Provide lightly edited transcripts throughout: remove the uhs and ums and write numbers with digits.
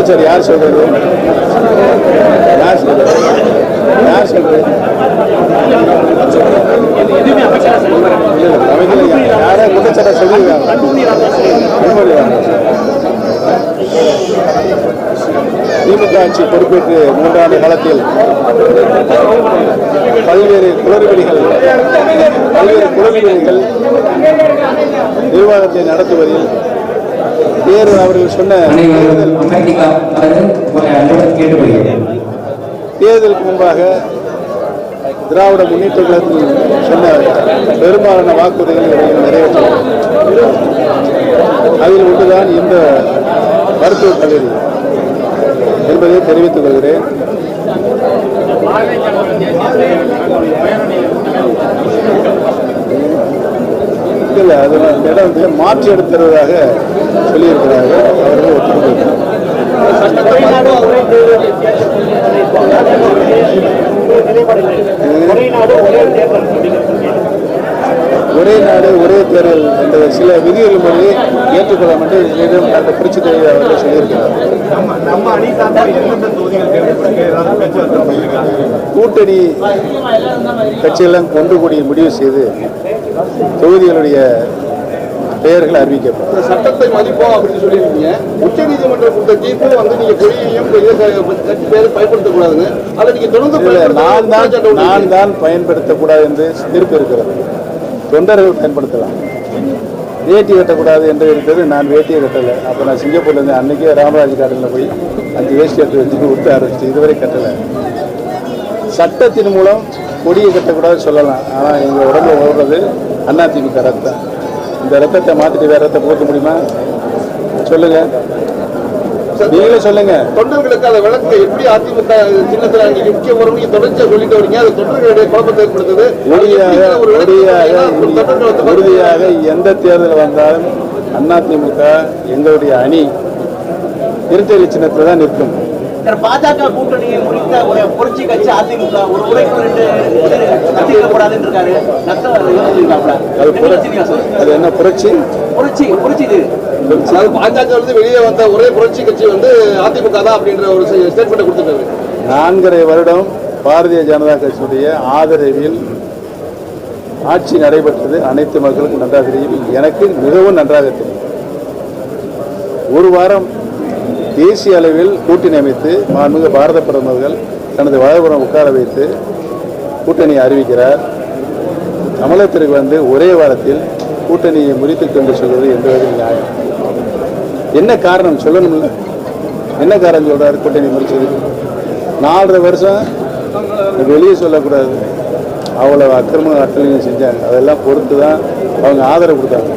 Sir யார் சொல்றது? யார் சொல்றது? யாரா குற்றச்சாட்டை சொல்லியிருக்காங்க. திமுக ஆட்சி பொறுப்பேற்று 3 ஆண்டு காலத்தில் பல்வேறு குளறுபடிகள் நிர்வாகத்தை நடத்துவதில் வேறு அவர்கள் சொன்ன தேர்தலுக்கு முன்பாக திராவிட முன்னேற்ற கழகத்தில் சொன்ன பெரும்பாலான வாக்குறுதிகளை நிறைவேற்ற அதில் ஒன்றுதான் இந்த மருத்துவக் கல்லூரி என்பதை தெரிவித்துக் கொள்கிறேன். இல்லை, அது இடம் வந்து மாற்றி எடுத்துறதாக சொல்லியிருக்கிறார்கள். அவர்கள் ஒத்துக்கொண்டிருக்கிறார். ஒரே நாடு ஒரே தேர்தல் என்ற சில விதிகள் முறையை ஏற்றுக்கொள்ளும் என்று டாக்டர் புரட்சி தலைவர் அவர்கள் சொல்லியிருக்கிறார். கூட்டணி கட்சியெல்லாம் கொண்டு கூடிய முடிவு செய்து தொகுதிகளுடைய பெயர்கள் அறிவிக்கப்படும். சட்டத்தை மதிப்போம் அப்படின்னு சொல்லியிருக்கீங்க. உச்ச நீதிமன்ற கொடுத்த தீர்ப்பு வந்து நீங்க கொடியையும் கட்சி பேரை பயன்படுத்தக்கூடாதுன்னு அதை நீங்க தொடர்ந்து நான் தான் பயன்படுத்தக்கூடாது என்று தீர்ப்பு இருக்கிறது. தொண்டர்கள் பயன்படுத்தலாம். வேட்டி கட்டக்கூடாது என்று இருக்கிறது. நான் வேட்டியை கட்டலை. அப்போ நான் சிங்கப்பூர்ல இருந்து அன்னைக்கே ராமராஜ் கார்டனில் போய் 5 வேஷ்டி எடுத்து வச்சுட்டு விட்டு ஆரம்பிச்சு இதுவரை கட்டலை. சட்டத்தின் மூலம் கொடியை கட்டக்கூடாது சொல்லலாம். ஆனால் எங்கள் உடம்புல ஓடுறது அதிமுக ரத்தம். இந்த ரத்தத்தை மாற்றிட்டு வேற ரத்தத்தை போக்க முடியுமா? சொல்லுங்க, நீங்களே சொல்லுங்க. தொண்டர்களுக்கு அதை விளக்கு எப்படி அதிமுக சின்னத்தில் நீங்க முக்கிய உரிமையை தொடர்ச்சியா சொல்லிட்டு வரீங்க. அது தொண்டர்களுடைய குழப்பத்தை ஏற்படுத்துது. உறுதியாக எந்த தேர்தல் வந்தாலும் அதிமுக எங்களுடைய அணி இரட்டை சின்னத்தில் தான் நிற்கும். பாஜக கூட்டணியை முடித்த ஒரு புரட்சி கட்சி அதிமுக ஒரு உரைக்கு 2 கூடாதுன்னு இருக்காரு. அது என்ன புரட்சி? பாஜக வந்து வெளியே வந்த ஒரே புரட்சி கட்சி வந்து அதிமுக தான் அப்படின்ற ஒரு ஸ்டேட்மெண்ட் கொடுத்துருக்காரு. 4.5 வருடம் பாரதிய ஜனதா கட்சியுடைய ஆதரவில் ஆட்சி நடைபெற்றது. அனைத்து மக்களுக்கும் நன்றாக தெரியும். எனக்கு மிகவும் நன்றாக தெரியும். ஒரு வாரம் தேசிய அளவில் கூட்டணி அமைத்து மாண்புமிகு பாரத பிரதமர்கள் தனது வலதுபுறம் உட்கார வைத்து கூட்டணியை அறிவிக்கிறார். தமிழகத்திற்கு வந்து ஒரே வாரத்தில் கூட்டணியை முறித்துக் கொண்டு சொல்வது என்பது நியாயம். என்ன காரணம் சொல்லணும்ல? என்ன காரணம் சொல்றாரு கூட்டணி முடிச்சது? 4.5 வருஷம் வெளியே சொல்லக்கூடாது. அவ்வளவு அக்கிரம அட்டளையும் செஞ்சாங்க. அதெல்லாம் பொறுத்து தான் அவங்க ஆதரவு கொடுத்தாங்க.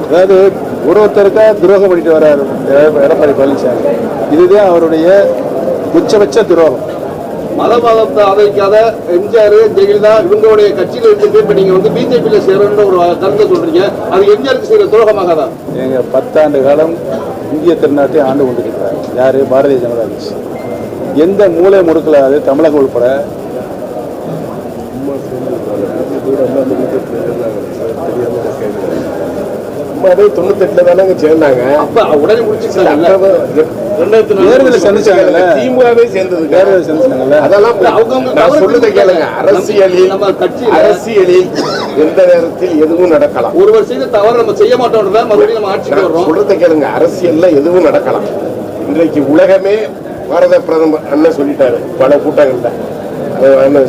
அதாவது ஒருத்தருக்கா துரோகம் பண்ணிட்டு வர்றாரு எடப்பாடி பழனிசாமி. இதுதான் அவருடைய உச்சபட்ச துரோகம். மதவாதத்தை ஆதரிக்காத எம்ஜிஆர், ஜெயலலிதா இவங்களுடைய கட்சியில இருந்து இப்ப நீங்க வந்து பிஜேபியில சேரணும்னு ஒரு கருத்தை சொல்றீங்க. அது எம்ஜிஆருக்கு செய்யற துரோகமாகாதா? எங்க 10 ஆண்டு காலம் இந்திய திருநாட்டை ஆண்டு கொண்டிருக்கிறார். யாரு? பாரதிய ஜனதா கட்சி. எந்த மூலை முடுக்கல அது தமிழகம் உட்பட 98 தானங்க சேர்ந்தாங்க. அப்ப உடனே முடிச்சுட்டாங்க. திமுகவே சேர்ந்தது. அதெல்லாம் அவங்க சொல்லுங்க கேளுங்க. அரசியலில் எந்த நேரத்தில் எதுவும் நடக்கலாம். ஒரு வருஷம் தவறு நம்ம செய்ய மாட்டோம். மறுபடியும் நம்ம ஆட்சிக்கு வர்றோம். சொல்றத கேளுங்க. அரசியல்ல எதுவும் நடக்கலாம். இன்றைக்கு உலகமே பாரத பிரதமர் அண்ணன் சொல்லிட்டாரு பல கூட்டங்கள்ல.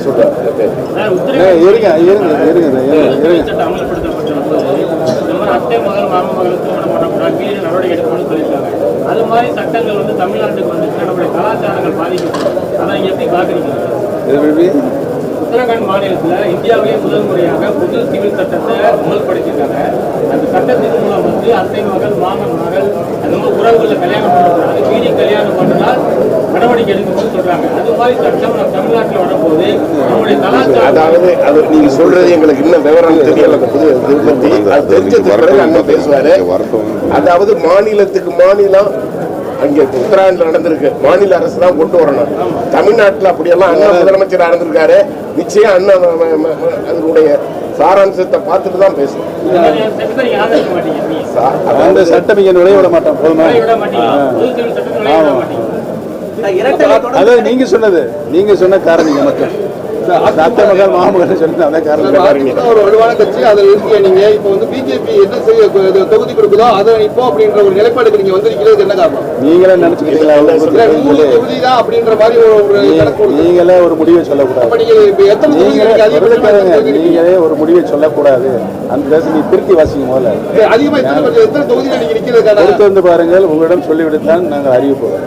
சொல்றாரு அத்தை மகள் மாமகளுக்கு திருமணம் பண்ணக்கூடாது, மீறி நடவடிக்கை எடுக்கணும்னு சொல்லியிருக்காங்க. அது மாதிரி சட்டங்கள் வந்து தமிழ்நாட்டுக்கு வந்துச்சுன்னா நம்மளுடைய கலாச்சாரங்கள் பாதிக்கப்படும். அதை நீங்க எப்படி பாக்குறீங்க? உத்தரகாண்ட் மாநிலத்தில் இந்தியாவிலேயே முதல் முறையாக புது சிவில் சட்டத்தை அமல்படுத்தியிருக்காங்க. அந்த சட்டத்தின் மூலம் வந்து அத்தை மகள் மாமன் மகள் அந்த மாதிரி உறவுகளில் கல்யாணம் பண்ணக்கூடாது, மீறி கல்யாணம் பண்ணால் நடவடிக்கை எடுக்கணும்னு சொல்றாங்க. அது மாதிரி சட்டம் நம்ம தமிழ்நாட்டில் வரும்போது நம்முடைய கலாச்சாரம், அதாவது அது நீங்க சொல்றது எங்களுக்கு இன்னும் விவரம் தெரியல. பேசுவாரு. அதாவது மாநிலத்துக்கு மாநிலம் அங்கே உத்தராகண்ட்ல நடந்திருக்கு. மாநில அரசு தான் கொண்டு வரணும். தமிழ்நாட்டில் அப்படியெல்லாம் அண்ணா முதலமைச்சர் நடந்திருக்காரு. நிச்சயம் அண்ணா அதனுடைய சாராம்சத்தை பார்த்துட்டு தான் பேசணும். சட்டத்தை நீங்க ஆதரிக்க மாட்டீங்க. அந்த சட்டம் இங்க நுழைய விட மாட்டோம். போதுமா? விட மாட்டீங்க. பொது சிவில் சட்டத்தை நுழைய விட மாட்டீங்க. அதாவது நீங்க சொன்ன காரணம் மட்டும் அத்தை மகள் மாமகள் சொல்லி அதான் காரணம். ஒரு வலுவான கட்சி அதை இருக்கிய நீங்க இப்ப வந்து பிஜேபி என்ன செய்ய தொகுதி கொடுக்குதோ அதை இப்போ அப்படின்ற ஒரு நிலைப்பாடுக்கு நீங்க வந்திருக்கிறது என்ன காரணம்? நீங்களே நினைச்சுக்கிறீங்களா? தொகுதி தான் அப்படின்ற மாதிரி ஒரு நீங்களே ஒரு முடிவை சொல்லக்கூடாது. நீங்களே ஒரு முடிவை சொல்லக்கூடாது. அந்த நீ திருத்தி வாசிக்கும் போல அதிகமா எத்தனை தொகுதிகள் நீங்க நிக்கிறதுக்கான வந்து பாருங்கள். உங்களிடம் சொல்லிவிடுத்தான் நாங்கள் அறிவிப்போம்.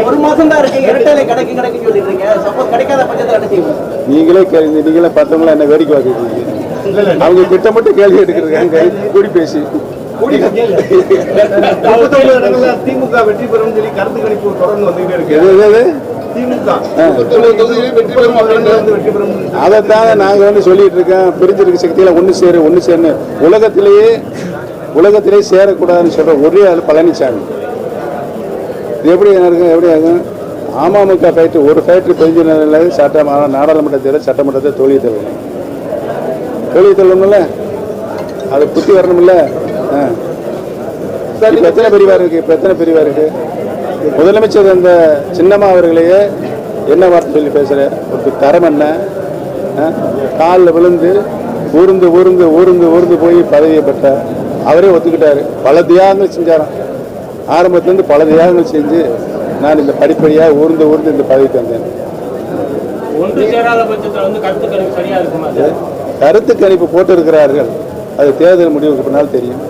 ஒரு மாசம் தான் இருக்கு. இரட்டையில கிடைக்கும் சொல்லிட்டு இருக்கீங்க. சப்போஸ் கிடைக்காத பட்சத்தில் என்ன செய்வோம்? நீங்களே பார்த்தவங்களா என்ன வேடிக்கை பார்க்குறீங்க? அவங்க திட்டமிட்டு கேள்வி எடுக்கிறாங்க. கூடி பேசி திமுக வெற்றி பெறும் சொல்லி கருத்து கணிப்பு தொடர்ந்து வந்துகிட்டே இருக்கு. அதைத்தாங்க நாங்க வந்து சொல்லிட்டு இருக்கோம். பிரிஞ்சிருக்க சக்தியில ஒண்ணு சேரு உலகத்திலேயே சேரக்கூடாதுன்னு சொல்ற ஒரே ஆள் பழனிசாமி. இது எப்படி இருக்கும்? எப்படி ஆகும்? அமமுக ஃபேக்டரி ஒரு ஃபேக்டரி பிரிஞ்சு நாடாளுமன்ற தேர்தல் சட்டமன்றத்தை தோல்வி தள்ளணும்ல, அது புத்தி வரணும்ல. எத்தனை பிரிவா இருக்கு? முதலமைச்சர் அந்த சின்னம்மா அவர்களையே என்ன வார்த்தை சொல்லி பேசுற? ஒரு தரம் என்ன? காலில் விழுந்து ஊர்ந்து போய் பதவியை பெற்ற அவரே ஒத்துக்கிட்டாரு. பல தியாகங்கள் செஞ்சாராம். ஆரம்பத்திலிருந்து பல தியாகங்கள் செஞ்சு நான் இந்த படிப்படியாக ஊர்ந்து இந்த பதவிக்கு வந்தேன். கருத்து கணிப்பு போட்டு இருக்கிறார்கள். அது தேர்தல் முடிவுக்கு பின்னால் தெரியும்.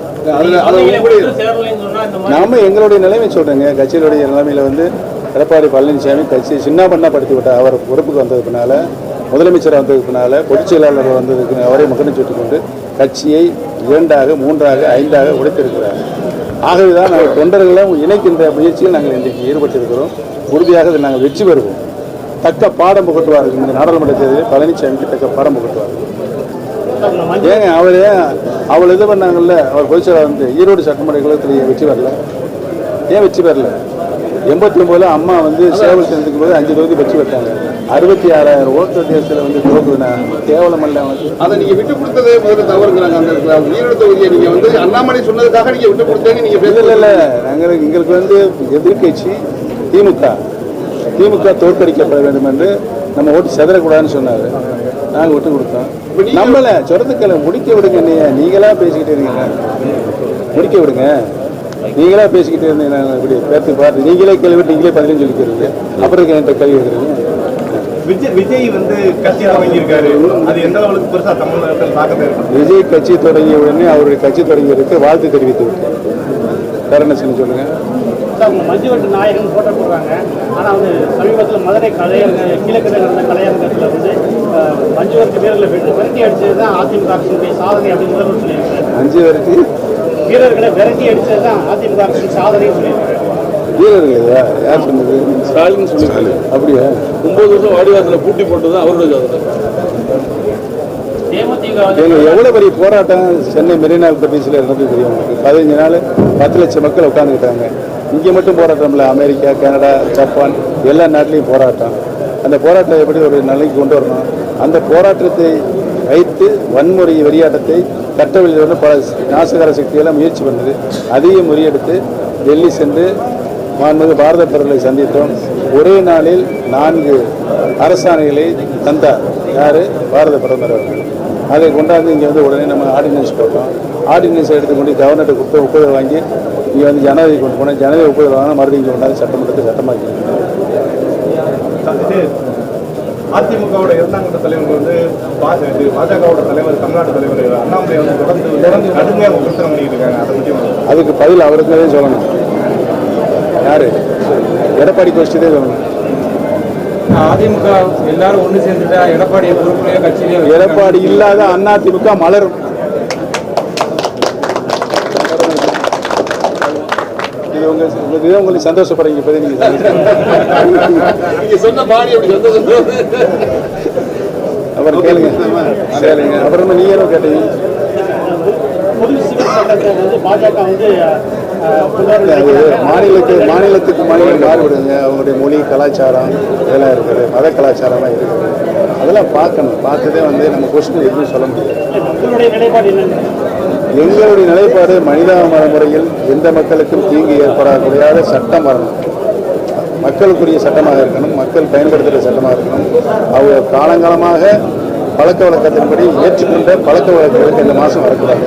நாம எங்களுடைய நிலைமை சொல்றேங்க. கட்சியினுடைய நிலைமையில வந்து எடப்பாடி பழனிசாமி கட்சியை சின்ன பண்ணா படுத்தி விட்டார். அவர் பொறுப்புக்கு வந்ததுக்கு பின்னால, முதலமைச்சர் வந்ததுக்கு பின்னால, பொதுச் செயலாளர் வந்ததுக்கு அவரை மகனை சுட்டுக் கொண்டு கட்சியை 2ஆக 3ஆக 5ஆக உடைத்திருக்கிறார். ஆகவேதான் நாங்கள் தொண்டர்களை இணைக்கின்ற முயற்சியில் நாங்கள் இன்றைக்கு ஈடுபட்டிருக்கிறோம். உறுதியாக நாங்கள் வெற்றி பெறுவோம். தக்க பாடம் புகட்டுவார்கள். இந்த நாடாளுமன்ற தேர்தலில் பழனிசாமிக்கு தக்க பாடம் புகட்டுவார்கள். ஏங்க அவள் இது பண்ணாங்கல்ல, அவர் பொதுச்செயலாளர் வந்து ஈரோடு சட்டமன்ற கழகத்தில் வெற்றி பெறல. ஏன் வெற்றி பெறல? 89 அம்மா வந்து சேவல் சேர்ந்துக்கும் போது 5 தொகுதி வெற்றி பெற்றாங்க. 66,000 ஓட்டு தேசத்தில் வந்து தோக்குதுன்னா கேவலமல்ல. அதை நீங்க விட்டு கொடுத்ததே முதல்ல தவறுங்கிறாங்க. அந்த ஈரோடு தொகுதியை நீங்க வந்து அண்ணாமலை சொன்னதுக்காக நீங்க விட்டு கொடுத்தேன்னு நீங்க பேசல. எங்களுக்கு வந்து எதிர்கட்சி திமுக தோற்கடிக்கப்பட வேண்டும் என்று நம்ம ஓட்டு செதறக்கூடாதுன்னு சொன்னாரு. நாங்கள் விட்டு கொடுத்தோம். நம்மள சொரத்துக்களை முடிக்க விடுங்க. நீங்களா பேசிக்கிட்டே இருந்தீங்க. முடிக்க விடுங்க. நீங்களா பேசிக்கிட்டே இருந்தீங்க. இப்படி பேர்த்து பார்த்து நீங்களே கேள்வி நீங்களே பதிலும் சொல்லிக்கிறீங்க. அப்புறம் என்கிட்ட கேள்வி இருக்கிறீங்க. விஜய் வந்து கட்சி தொடங்கியிருக்காரு. அது எந்த அளவுக்கு பெருசா தமிழ்நாட்டில் தாக்கத்தை இருக்கும்? விஜய் கட்சி தொடங்கிய உடனே அவருடைய கட்சி தொடங்கியதற்கு வாழ்த்து தெரிவித்து விட்டார். காரணம் சொல்லுங்க. மஞ்சுவட்டு நாயகன் போட்டோ போடுறாங்க. ஆனால் வந்து சமீபத்தில் மதுரை கீழக்கரை நடந்த கலையரங்கத்தில் வந்து மஞ்சுவட்டு வீரர்களை விரட்டி அடிச்சது தான் அதிமுக அரசுடைய சாதனை அப்படின்னு முதல்வர் சொல்லியிருக்காரு. மஞ்சுவட்டு வீரர்களை விரட்டி அடிச்சது தான் அதிமுக அரசின் சாதனை சொல்லியிருக்காரு. வீரர்களையா? யார் சொன்னது? ஸ்டாலின் சொன்னாரு. அப்படியா? 9 வருஷம் வாடிவாசல பூட்டி போட்டுதான் அவருடைய எவ்வளவு பெரிய போராட்டம் சென்னை மெரினா பீச்சில் நடந்தது தெரியும். 15 நாள் 10 லட்சம் மக்கள் உட்காந்துக்கிட்டாங்க. இங்கே மட்டும் போராட்டம் இல்லை. அமெரிக்கா, கனடா, ஜப்பான் எல்லா நாட்டிலையும் போராட்டம். அந்த போராட்டத்தை எப்படி ஒரு நிலைக்கு கொண்டு வரணும்? அந்த போராட்டத்தை வைத்து வன்முறை வெறியாட்டத்தை கட்டவில்லை பல நாசகார சக்தியெல்லாம் முயற்சி பண்ணது. அதையும் முறியெடுத்து டெல்லி சென்று மாண்புமிகு பாரத பிரதமரை சந்தித்தோம். ஒரே நாளில் 4 அரசாணைகளை தந்தார். யாரு? பாரத பிரதமர் அவர்கள். அதை கொண்டாந்து இங்கே வந்து உடனே நம்ம ஆர்டினன்ஸ் போட்டோம். ஆர்டினன்ஸ் எடுத்துக்கொண்டு கவர்னர்கிட்ட கொடுத்து ஒப்புதல் வாங்கி இங்கே வந்து ஜனவரி கொண்டு போனோம். ஜனவரி ஒப்புதல் வாங்கினா மறுபடியும் இங்கே கொண்டாந்து சட்டமன்றத்தை சட்டமாக்கி. அதிமுகவோட 2ஆம் கட்ட தலைவர் வந்து பாஜகவோட தலைவர் தமிழ்நாடு தலைவர் அண்ணாமலை வந்து தொடர்ந்து கடுமையாக விமர்சனம் பண்ணிட்டு இருக்காங்க. அதை பற்றி அதுக்கு பதில் அவருக்குமே சொல்லணும். யாரு? எடப்பாடி கோஷ்டிதே சொல்லணும். அதிமுக எல்லாரும் ஒன்று சேர்ந்துட்டா எடப்பாடி பொறுப்புலையோ கட்சியிலையோ எடப்பாடி இல்லாத அதிமுக மலரும். இது உங்களுக்கு சந்தோஷப்படுறீங்க. அப்புறம் கேளுங்க. அப்புறம் நீங்க என்ன கேட்டீங்க? பாஜக வந்து மாநிலத்துக்கு மாநிலம் மாறுபடுங்க. அவங்களுடைய மொழி கலாச்சாரம் இதெல்லாம் இருக்குது. மத கலாச்சாரம்லாம் இருக்குது. அதெல்லாம் பார்க்கணும். பார்த்துதே வந்து நம்ம கொஸ்டின் எதுவும் சொல்ல முடியாது. உங்களுடைய நிலைப்பாடு என்னன்னு? எங்களுடைய நிலைப்பாடு மனிதாபிமான முறையில் எந்த மக்களுக்கும் தீங்கு ஏற்படக்கூடாத சட்டம் வரணும். மக்களுக்குரிய சட்டமாக இருக்கணும், மக்கள் பயன்படுத்துகிற சட்டமாக இருக்கணும். அவங்க காலங்காலமாக பழக்க வழக்கத்தின்படி ஏற்றுக்கொண்ட பழக்க வழக்கங்களுக்கு இந்த மாதம் வரக்கூடாது.